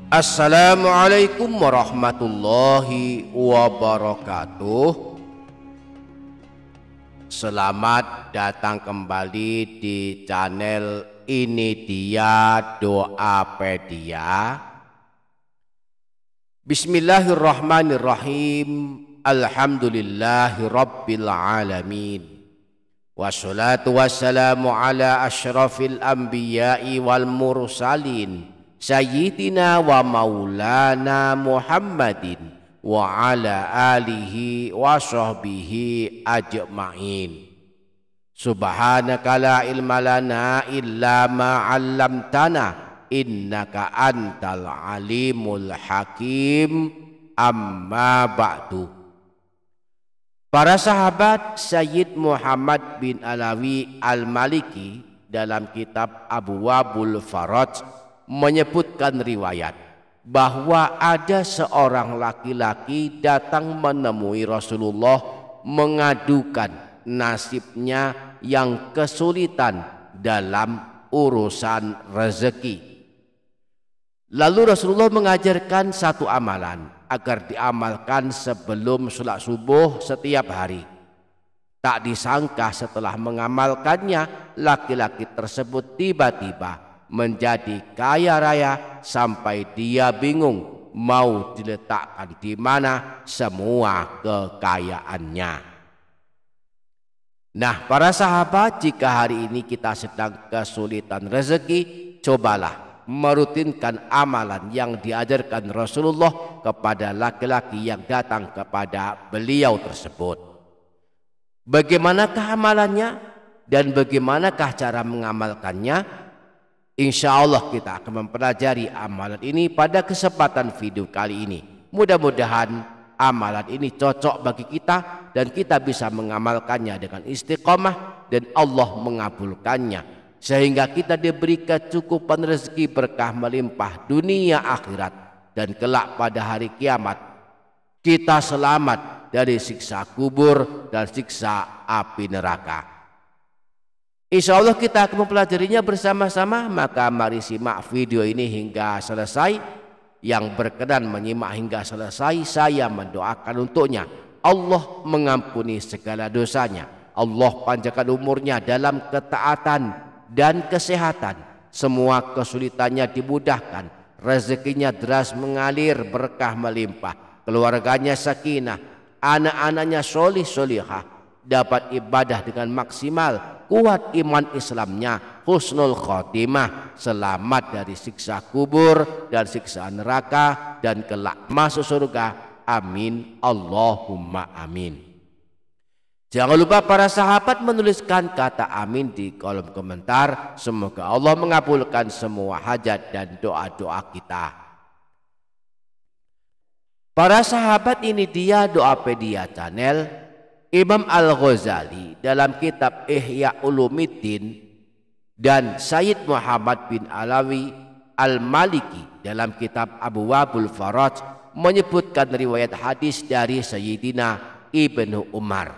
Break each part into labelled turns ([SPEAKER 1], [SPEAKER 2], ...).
[SPEAKER 1] Assalamualaikum warahmatullahi wabarakatuh. Selamat datang kembali di channel Ini Dia Doapedia. Bismillahirrahmanirrahim. Alhamdulillahirabbil alamin. Wassalatu wassalamu ala asyrafil anbiya'i wal mursalin Sayyidina wa maulana Muhammadin wa ala alihi wa sahbihi ajma'in. Subhanaka la ilma lana illa ma 'allamtana innaka antal alimul hakim. Amma ba'du. Para sahabat, Sayyid Muhammad bin Alawi Al-Maliki dalam kitab Abwabul Faraj menyebutkan riwayat bahwa ada seorang laki-laki datang menemui Rasulullah mengadukan nasibnya yang kesulitan dalam urusan rezeki. Lalu Rasulullah mengajarkan satu amalan agar diamalkan sebelum sholat subuh setiap hari. Tak disangka setelah mengamalkannya, laki-laki tersebut tiba-tiba menjadi kaya raya sampai dia bingung mau diletakkan di mana semua kekayaannya. Nah, para sahabat, jika hari ini kita sedang kesulitan rezeki, cobalah merutinkan amalan yang diajarkan Rasulullah kepada laki-laki yang datang kepada beliau tersebut. Bagaimanakah amalannya dan bagaimanakah cara mengamalkannya? Insya Allah kita akan mempelajari amalan ini pada kesempatan video kali ini. Mudah-mudahan amalan ini cocok bagi kita dan kita bisa mengamalkannya dengan istiqomah dan Allah mengabulkannya, sehingga kita diberi kecukupan rezeki berkah melimpah dunia akhirat, dan kelak pada hari kiamat kita selamat dari siksa kubur dan siksa api neraka. Insya Allah kita akan mempelajarinya bersama-sama. Maka mari simak video ini hingga selesai. Yang berkenan menyimak hingga selesai, saya mendoakan untuknya Allah mengampuni segala dosanya, Allah panjangkan umurnya dalam ketaatan dan kesehatan, semua kesulitannya dimudahkan, rezekinya deras mengalir, berkah melimpah, keluarganya sakinah, anak-anaknya solih solihah, dapat ibadah dengan maksimal, kuat iman Islamnya, husnul khotimah, selamat dari siksa kubur dan siksa neraka, dan kelak masuk surga. Amin Allahumma amin. Jangan lupa para sahabat menuliskan kata amin di kolom komentar. Semoga Allah mengabulkan semua hajat dan doa-doa kita. Para sahabat, ini dia Doapedia channel. Imam Al-Ghazali dalam kitab Ihya Ulumiddin dan Sayyid Muhammad bin Alawi Al-Maliki dalam kitab Abwabul Faraj menyebutkan riwayat hadis dari Sayyidina Ibnu Umar.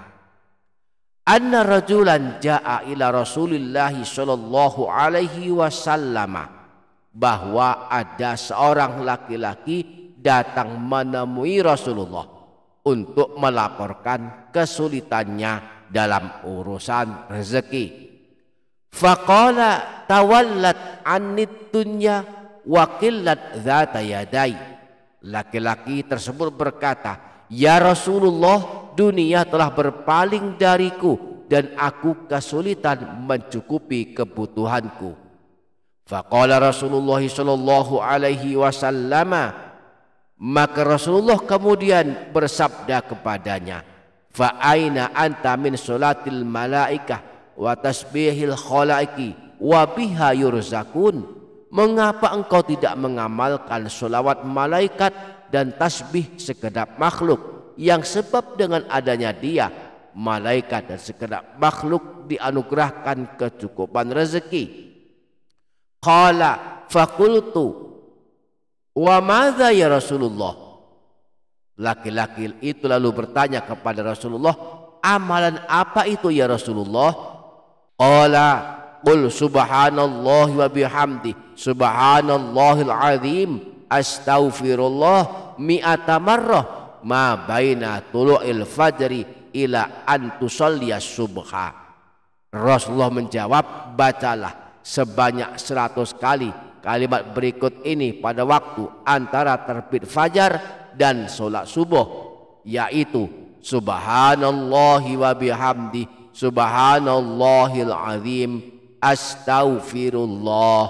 [SPEAKER 1] Anna rajulan ja'a ila Rasulillah sallallahu alaihi wasallam, bahwa ada seorang laki-laki datang menemui Rasulullah untuk melaporkan kesulitannya dalam urusan rezeki. Faqala tawallat annid dunya wa qillat dzata yadai. Laki-laki tersebut berkata, "Ya Rasulullah, dunia telah berpaling dariku dan aku kesulitan mencukupi kebutuhanku." Faqala Rasulullah sallallahu alaihi wasallam, maka Rasulullah kemudian bersabda kepadanya, "Fa aina anta min salatil malaikah wa tasbihil khalaiki wa biha yurzakun?" Mengapa engkau tidak mengamalkan solawat malaikat dan tasbih segenap makhluk, yang sebab dengan adanya dia malaikat dan segenap makhluk dianugerahkan kecukupan rezeki? Qala faqultu wa madza ya Rasulullah? Laki-laki itu lalu bertanya kepada Rasulullah, amalan apa itu ya Rasulullah? Qala qul subhanallah wa bihamdi subhanallahil azim astaghfirullah mi'ata marrah ma baina tulu'il fajri ila an tusalliyas subha. Rasulullah menjawab, bacalah sebanyak 100 kali kalimat berikut ini pada waktu antara terbit fajar dan sholat subuh, yaitu subhanallahi wa bihamdi subhanallahil azim astaghfirullah.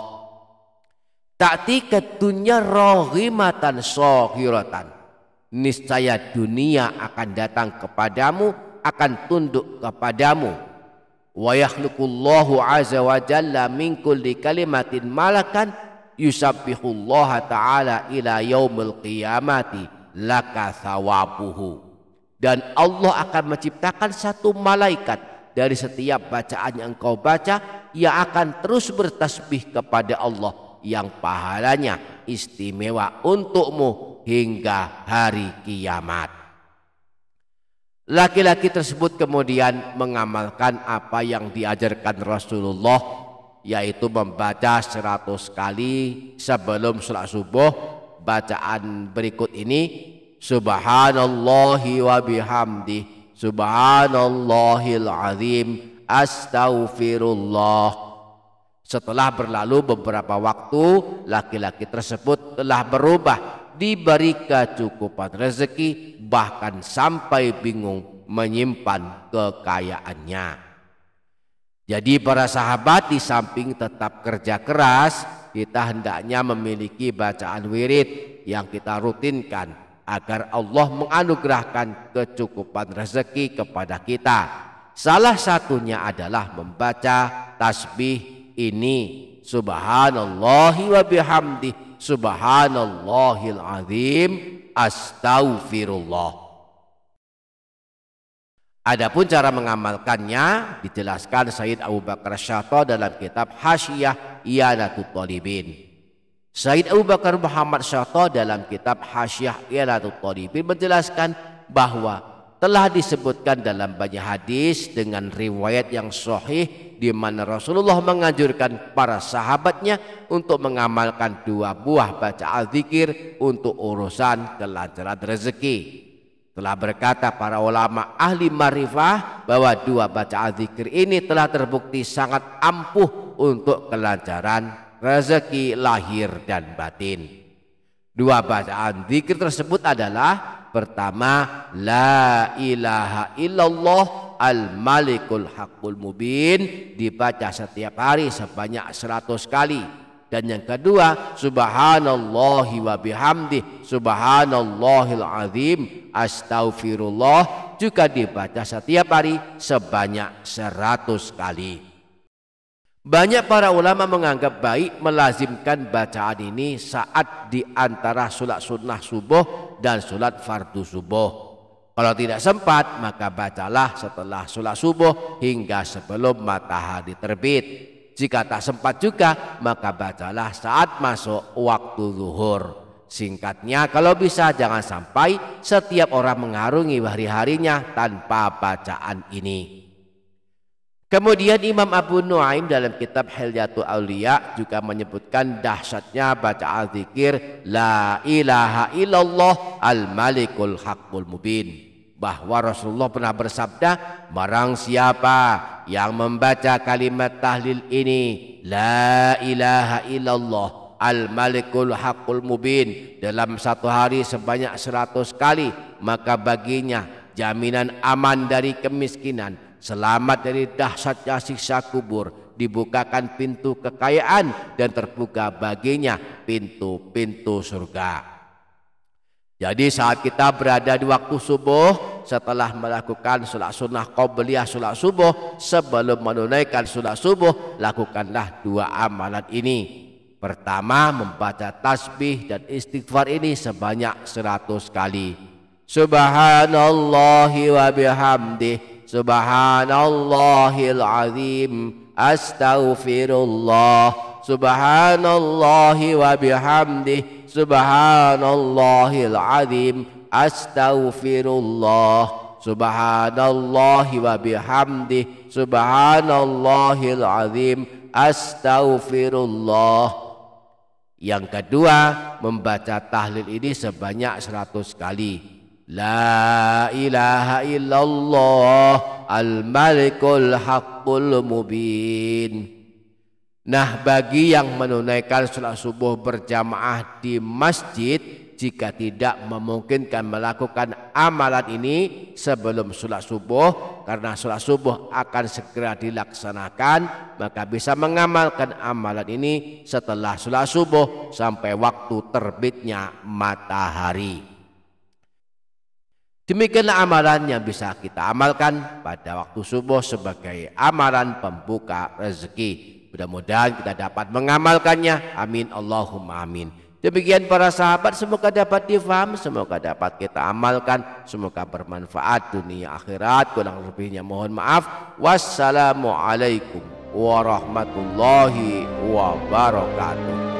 [SPEAKER 1] Ta'tika dunya raghimatan saghiratan. Niscaya dunia akan datang kepadamu, akan tunduk kepadamu. Wa yakhluqullahu azza wa jalla min kulli kalimatin malakan yusabbihullaha ta'ala ila yaumil qiyamati laka thawabuhu. Dan Allah akan menciptakan satu malaikat dari setiap bacaan yang engkau baca yang akan terus bertasbih kepada Allah yang pahalanya istimewa untukmu hingga hari kiamat. Laki-laki tersebut kemudian mengamalkan apa yang diajarkan Rasulullah, yaitu membaca 100 kali sebelum sholat subuh bacaan berikut ini, subhanallahi wa bihamdi subhanallahil azim astaghfirullah. Setelah berlalu beberapa waktu, laki-laki tersebut telah berubah, diberi kecukupan rezeki, bahkan sampai bingung menyimpan kekayaannya. Jadi para sahabat, di samping tetap kerja keras, kita hendaknya memiliki bacaan wirid yang kita rutinkan agar Allah menganugerahkan kecukupan rezeki kepada kita. Salah satunya adalah membaca tasbih ini, subhanallahi wa bihamdi subhanallahil azim astaghfirullah. Adapun cara mengamalkannya dijelaskan Sayyid Abu Bakar Syata dalam kitab Hasyiah Iyanatut Thalibin. Sayyid Abu Bakar Muhammad Syata dalam kitab Hasyiah Iyanatut Thalibin menjelaskan bahwa telah disebutkan dalam banyak hadis dengan riwayat yang sahih di mana Rasulullah menganjurkan para sahabatnya untuk mengamalkan 2 buah bacaan zikir untuk urusan kelancaran rezeki. Telah berkata para ulama ahli ma'rifah bahwa 2 bacaan zikir ini telah terbukti sangat ampuh untuk kelancaran rezeki lahir dan batin. 2 bacaan zikir tersebut adalah, pertama, la ilaha illallah al-malikul haqqul mubin, dibaca setiap hari sebanyak 100 kali. Dan yang kedua, subhanallahi wa bihamdi subhanallahil azim astaghfirullah, juga dibaca setiap hari sebanyak 100 kali. Banyak para ulama menganggap baik melazimkan bacaan ini saat di antara sholat sunnah subuh dan sholat fardu subuh. Kalau tidak sempat, maka bacalah setelah sholat subuh hingga sebelum matahari terbit. Jika tak sempat juga, maka bacalah saat masuk waktu zuhur. Singkatnya, kalau bisa jangan sampai setiap orang mengarungi hari-harinya tanpa bacaan ini. Kemudian Imam Abu Nuaim dalam kitab Hilyatul Auliya juga menyebutkan dahsyatnya bacaan zikir la ilaha illallah al-malikul haqqul mubin, bahwa Rasulullah pernah bersabda, barang siapa yang membaca kalimat tahlil ini, la ilaha illallah al-malikul haqqul mubin, dalam satu hari sebanyak 100 kali, maka baginya jaminan aman dari kemiskinan, selamat dari dahsyatnya siksa kubur, dibukakan pintu kekayaan, dan terbuka baginya pintu-pintu surga. Jadi saat kita berada di waktu subuh, setelah melakukan sholat sunnah qobliyah sholat subuh, sebelum menunaikan sholat subuh, lakukanlah 2 amalan ini. Pertama, membaca tasbih dan istighfar ini sebanyak 100 kali. Subhanallahi wa bihamdih subhanallahil azim astaghfirullah subhanallahi wa bihamdih subhanallahil azim astaghfirullah subhanallahi wa bihamdih subhanallahil azim astaghfirullah. Yang kedua, membaca tahlil ini sebanyak 100 kali. La ilaha illallah al-malikul haqqul mubin. Nah, bagi yang menunaikan sholat subuh berjamaah di masjid, jika tidak memungkinkan melakukan amalan ini sebelum sholat subuh, karena sholat subuh akan segera dilaksanakan, maka bisa mengamalkan amalan ini setelah sholat subuh sampai waktu terbitnya matahari. Demikianlah amalan yang bisa kita amalkan pada waktu subuh sebagai amalan pembuka rezeki. Mudah-mudahan kita dapat mengamalkannya. Amin Allahumma amin. Demikian para sahabat, semoga dapat difaham, semoga dapat kita amalkan, semoga bermanfaat dunia akhirat. Kurang lebihnya mohon maaf. Wassalamualaikum warahmatullahi wabarakatuh.